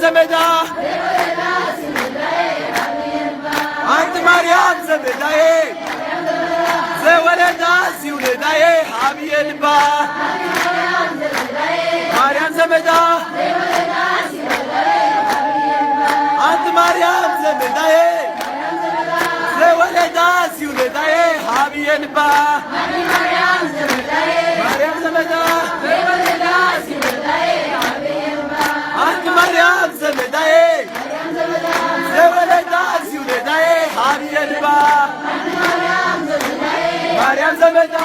ዘመዳ አንተ ማርያም ዘመዳዬ ዘወለዳ ሲውለዳዬ ሀብየልባ ማርያም ዘመዳ አንተ ማርያም ዘመዳዬ ዘወለዳ ሲውለዳዬ ሀብየልባ ማርያም ዘመዳ አንተ ማርያም ዘመዳዬ ዘወለዳ ሲውለዳዬ ሀብየልባ ማርያም ዘመዳ